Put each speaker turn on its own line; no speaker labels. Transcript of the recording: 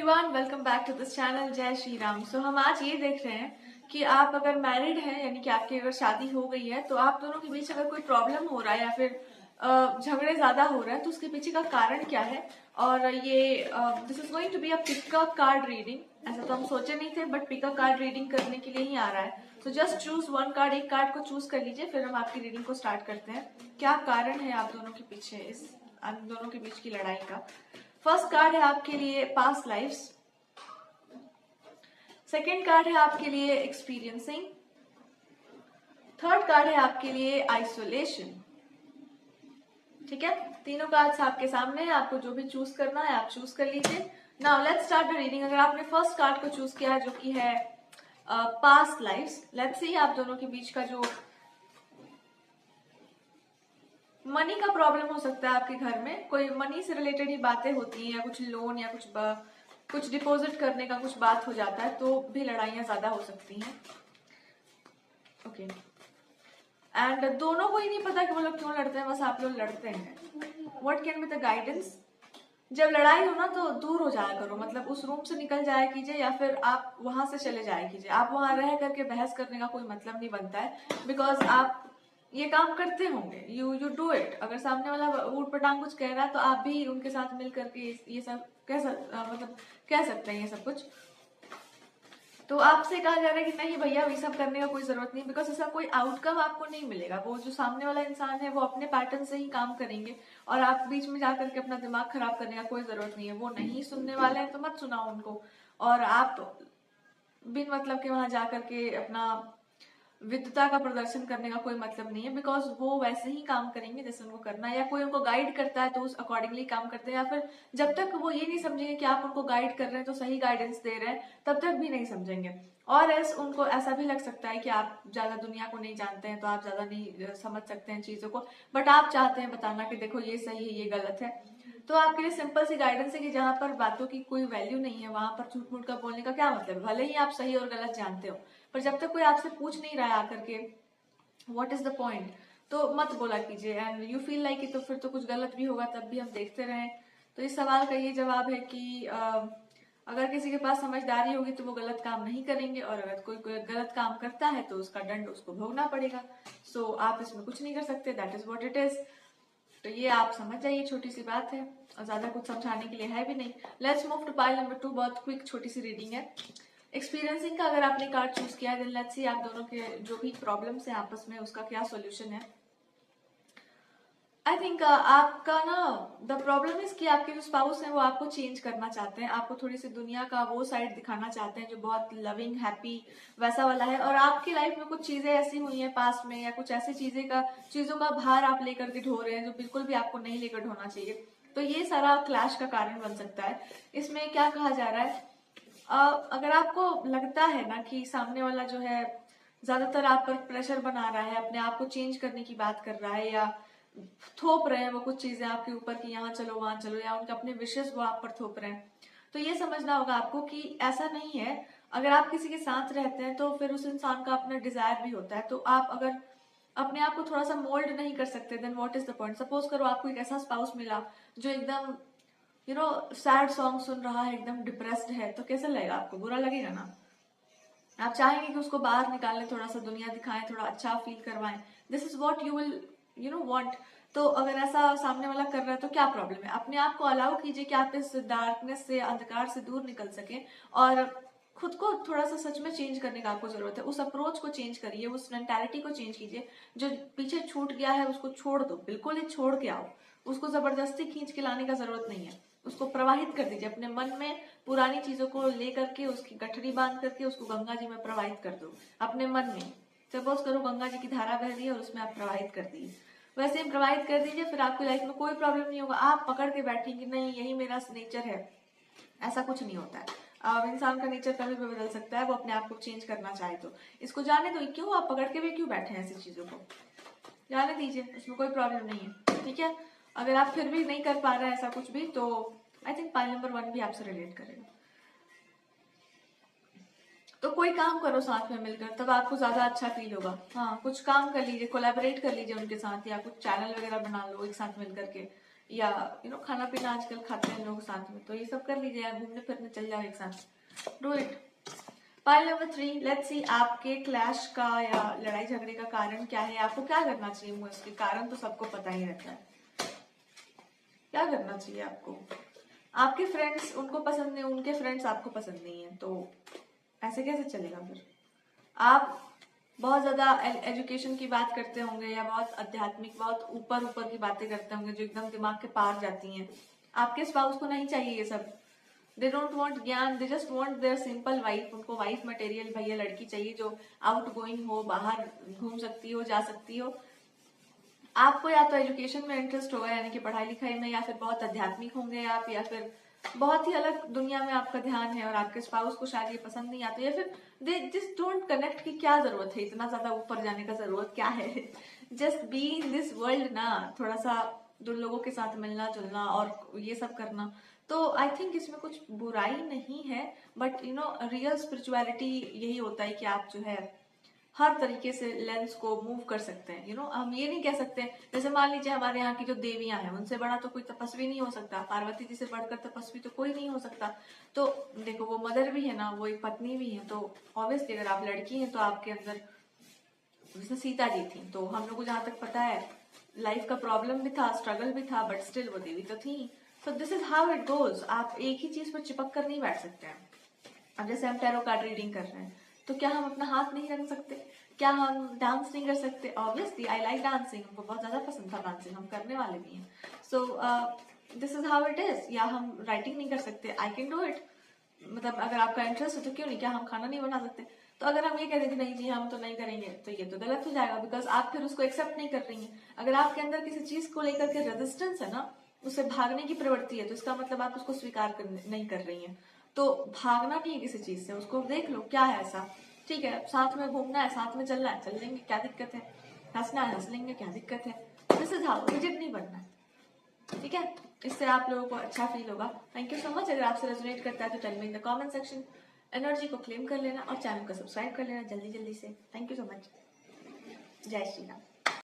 Everyone, welcome back to this channel. जय श्री राम। सो हम आज ये देख रहे हैं कि आप अगर मैरिड हैं, यानी कि आपकी अगर शादी हो गई है, तो आप दोनों के बीच अगर कोई प्रॉब्लम हो रहा है या फिर झगड़े ज्यादा हो रहे हैं, तो उसके पीछे का कारण क्या है। और ये this is going to be a pick a card reading. ऐसा तो हम सोचे नहीं थे, बट पिका कार्ड रीडिंग करने के लिए ही आ रहा है। तो जस्ट चूज वन कार्ड, एक कार्ड को चूज कर लीजिए, फिर हम आपकी रीडिंग को स्टार्ट करते हैं। क्या कारण है आप दोनों के पीछे, इस आप दोनों के बीच की लड़ाई का। फर्स्ट कार्ड है आपके लिए पास्ट लाइफ्स। सेकेंड कार्ड है आपके लिए एक्सपीरियंसिंग। थर्ड कार्ड है आपके लिए आइसोलेशन। ठीक है, तीनों कार्ड्स आपके सामने है, आपको जो भी चूज करना है आप चूज कर लीजिए। Now let's start the reading. अगर आपने फर्स्ट कार्ड को चूज किया है जो कि है पास्ट लाइफ्स, लेट्स सी आप दोनों के बीच का जो मनी का प्रॉब्लम हो सकता है। आपके घर में कोई मनी से रिलेटेड ही बातें होती हैं, या कुछ लोन या कुछ डिपॉजिट करने का कुछ बात हो जाता है, तो भी लड़ाइयां ज्यादा हो सकती हैं। ओके, एंड दोनों को ही नहीं पता कि वो लोग क्यों लड़ते हैं, बस आप लोग लड़ते हैं। What can be the guidance. जब लड़ाई हो ना तो दूर हो जाया करो, मतलब उस रूम से निकल जाया कीजिए, या फिर आप वहां से चले जाया कीजिए। आप वहां रह करके बहस करने का कोई मतलब नहीं बनता है, बिकॉज आप ये काम करते होंगे, यू डू इट। अगर सामने वाला ऊट पटांग कुछ कह रहा है तो आप भी उनके साथ मिल करके ये सब मतलब कह सकते हैं ये सब कुछ। तो आपसे कहा जा रहा है कि नहीं भैया, ये सब करने का कोई जरूरत नहीं, बिकॉज ऐसा कोई आउटकम आपको नहीं मिलेगा। वो जो सामने वाला इंसान है वो अपने पैटर्न से ही काम करेंगे, और आप बीच में जाकर के अपना दिमाग खराब करने का कोई जरूरत नहीं है। वो नहीं सुनने वाले हैं तो मत सुनाओ उनको, और आप बिन मतलब के वहां जाकर के अपना विद्वता का प्रदर्शन करने का कोई मतलब नहीं है, बिकॉज वो वैसे ही काम करेंगे जैसे उनको करना है, या कोई उनको गाइड करता है तो उस अकॉर्डिंगली काम करते हैं, या फिर जब तक वो ये नहीं समझेंगे कि आप उनको गाइड कर रहे हैं तो सही गाइडेंस दे रहे हैं, तब तक भी नहीं समझेंगे। और ऐस उनको ऐसा भी लग सकता है कि आप ज्यादा दुनिया को नहीं जानते हैं, तो आप ज्यादा नहीं समझ सकते हैं चीजों को, बट आप चाहते हैं बताना कि देखो ये सही है ये गलत है। तो आपके लिए सिंपल सी गाइडेंस है कि जहां पर बातों की कोई वैल्यू नहीं है, वहां पर झूठ मूठ का बोलने का क्या मतलब है। भले ही आप सही और गलत जानते हो, पर जब तक कोई आपसे पूछ नहीं रहा है आकर के व्हाट इज द पॉइंट, तो मत बोला कीजिए। एंड यू फील लाइक तो फिर तो कुछ गलत भी होगा, तब भी हम देखते रहें। तो इस सवाल का ये जवाब है कि अगर किसी के पास समझदारी होगी तो वो गलत काम नहीं करेंगे, और अगर कोई गलत काम करता है तो उसका दंड उसको भोगना पड़ेगा। सो आप इसमें कुछ नहीं कर सकते, that is what it is. तो ये आप समझ जाइए, छोटी सी बात है और ज्यादा कुछ समझाने के लिए है भी नहीं। Let's move to pile number 2। बहुत क्विक छोटी सी रीडिंग है एक्सपीरियंसिंग का। अगर आपने कार्ड चूज किया है, लेट्स सी आप दोनों के जो भी प्रॉब्लम्स हैं आपस में, उसका क्या सॉल्यूशन है। आई थिंक आपका ना द प्रॉब्लम इज कि आपके जो स्पाउस हैं वो आपको चेंज करना चाहते हैं, आपको थोड़ी सी दुनिया का वो साइड दिखाना चाहते हैं जो बहुत लविंग हैप्पी वैसा वाला है। और आपकी लाइफ में कुछ चीजें ऐसी हुई हैं पास्ट में, या कुछ ऐसी चीजों का भार आप लेकर के ढो रहे हैं जो बिल्कुल भी आपको नहीं लेकर ढोना चाहिए। तो ये सारा क्लैश का कारण बन सकता है। इसमें क्या कहा जा रहा है, अगर आपको लगता है ना कि सामने वाला जो है ज्यादातर आप पर प्रेशर बना रहा है, अपने आप को चेंज करने की बात कर रहा है, या थोप रहे हैं वो कुछ चीजें आपके ऊपर कि यहाँ चलो वहां चलो, या उनके अपने विशेष वो आप पर थोप रहे हैं, तो ये समझना होगा आपको कि ऐसा नहीं है। अगर आप किसी के साथ रहते हैं तो फिर उस इंसान का अपना डिजायर भी होता है, तो आप अगर अपने आप को थोड़ा सा मोल्ड नहीं कर सकते, then what is the point. Suppose करो आपको एक ऐसा स्पाउस मिला जो एकदम सैड सॉन्ग सुन रहा है, एकदम डिप्रेस्ड है, तो कैसा लगेगा आपको, बुरा लगेगा ना। आप चाहेंगे कि उसको बाहर निकालें, थोड़ा सा दुनिया दिखाएं, थोड़ा अच्छा फील करवाएं। This is what you will want. तो अगर ऐसा सामने वाला कर रहा है तो क्या प्रॉब्लम है। अपने आप को अलाउ कीजिए कि आप इस डार्कनेस से, अंधकार से दूर निकल सके, और खुद को थोड़ा सा सच में चेंज करने का आपको जरूरत है। उस अप्रोच को चेंज करिए, उस मेंटालिटी को चेंज कीजिए। जो पीछे छूट गया है उसको छोड़ दो, बिल्कुल ही छोड़ के आओ। उसको जबरदस्ती खींच के लाने का जरूरत नहीं है, उसको प्रवाहित कर दीजिए अपने मन में। पुरानी चीजों को लेकर के उसकी गठरी बांध करके उसको गंगा जी में प्रवाहित कर दो अपने मन में। सपोज करो गंगा जी की धारा बह रही है और उसमें आप प्रवाहित कर दिए, वैसे ही प्रवाहित कर दीजिए, फिर आपकी लाइफ में कोई प्रॉब्लम नहीं होगा। आप पकड़ के बैठेंगे नहीं यही मेरा नेचर है, ऐसा कुछ नहीं होता है। इंसान का नेचर कभी भी बदल सकता है, वो अपने आप को चेंज करना चाहे तो। इसको जाने दो, क्यों आप पकड़ के भी क्यों बैठे हैं ऐसी चीजों को, जाने दीजिए, उसमें कोई प्रॉब्लम नहीं है। ठीक है, अगर आप फिर भी नहीं कर पा रहे हैं ऐसा कुछ भी, तो आई थिंक पाइल नंबर 1 भी आपसे रिलेट करेगा। तो कोई काम करो साथ में मिलकर, तब आपको ज्यादा अच्छा फील होगा। हाँ, कुछ काम कर लीजिए, कोलैबोरेट कर लीजिए उनके साथ, या कुछ चैनल वगैरह बना लो एक साथ मिलकर के, या खाना पीना आजकल खाते हैं लोग साथ में, तो ये सब कर लीजिए, घूमने फिरने चल जाओ एक साथ, do it. Pile number 3, let's see आपके क्लैश का या लड़ाई झगड़े का कारण क्या है, आपको क्या करना चाहिए। मोस्टली कारण तो सबको पता ही रहता है, क्या करना चाहिए आपको। आपके फ्रेंड्स उनको पसंद नहीं, उनके फ्रेंड्स आपको पसंद नहीं है, तो ऐसे कैसे चलेगा फिर। आप बहुत ज्यादा एजुकेशन की बात करते होंगे या बहुत आध्यात्मिक, बहुत ऊपर ऊपर की बातें करते होंगे जो एकदम दिमाग के पार जाती हैं। आपके स्पाउस को नहीं चाहिए ये सब, दे डोंट वांट ज्ञान, they just want their simple wife. उनको वाइफ मटेरियल भैया लड़की चाहिए जो आउट गोइंग हो, बाहर घूम सकती हो, जा सकती हो। आपको या तो एजुकेशन में इंटरेस्ट होगा, यानी कि पढ़ाई लिखाई में, या फिर बहुत आध्यात्मिक होंगे आप, या फिर बहुत ही अलग दुनिया में आपका ध्यान है और आपके स्पाउस को शायद ये पसंद नहीं आता, या फिर दे जस्ट डोंट कनेक्ट। की क्या जरूरत है इतना ज्यादा ऊपर जाने का, जरूरत क्या है। Just be in this world ना, थोड़ा सा दो लोगों के साथ मिलना जुलना और ये सब करना, तो आई थिंक इसमें कुछ बुराई नहीं है। बट रियल स्पिरिचुअलिटी यही होता है कि आप जो है हर तरीके से लेंस को मूव कर सकते हैं। हम ये नहीं कह सकते, जैसे मान लीजिए हमारे यहाँ की जो देवियां हैं उनसे बड़ा तो कोई तपस्वी नहीं हो सकता, पार्वती जी से बढ़कर तपस्वी तो कोई नहीं हो सकता। तो देखो वो मदर भी है ना, वो एक पत्नी भी है, तो ऑब्वियसली अगर आप लड़की हैं तो आपके अंदर, जैसे सीता जी थी, तो हम लोग को जहां तक पता है लाइफ का प्रॉब्लम भी था, स्ट्रगल भी था, बट स्टिल वो देवी तो थी। So this is how it goes. आप एक ही चीज पर चिपक कर नहीं बैठ सकते हैं। अब जैसे हम टैरो कार्ड रीडिंग कर रहे हैं, तो क्या हम अपना हाथ नहीं रख सकते, क्या हम डांस नहीं कर सकते। ऑब्वियसली आई लाइक डांसिंग, हमको बहुत ज्यादा पसंद था डांसिंग, हम करने वाले भी हैं। So this is how it is. या हम राइटिंग नहीं कर सकते, आई कैन डू इट। मतलब अगर आपका इंटरेस्ट है तो क्यों नहीं, क्या हम खाना नहीं बना सकते। तो अगर हम ये कह रहे थे नहीं जी हम तो नहीं करेंगे, तो ये तो गलत हो जाएगा, बिकॉज आप फिर उसको एक्सेप्ट नहीं कर रही हैं। अगर आपके अंदर किसी चीज को लेकर के रेजिस्टेंस है ना, उससे भागने की प्रवृत्ति है, तो इसका मतलब आप उसको स्वीकार नहीं कर रही हैं। तो भागना नहीं है किसी चीज से, उसको देख लो क्या है ऐसा। ठीक है, साथ में घूमना है, साथ में चलना है, चल लेंगे, क्या दिक्कत है। हंसना है, हंस लेंगे, क्या दिक्कत है। दिस इज हाउ, रिजिड नहीं बनना है। ठीक है, इससे आप लोगों को अच्छा फील होगा। Thank you so much. अगर आपसे रेजोनेट करता है तो tell me in the comment section. Energy को क्लेम कर लेना और चैनल को सब्सक्राइब कर लेना जल्दी जल्दी से। Thank you so much. जय श्री राम।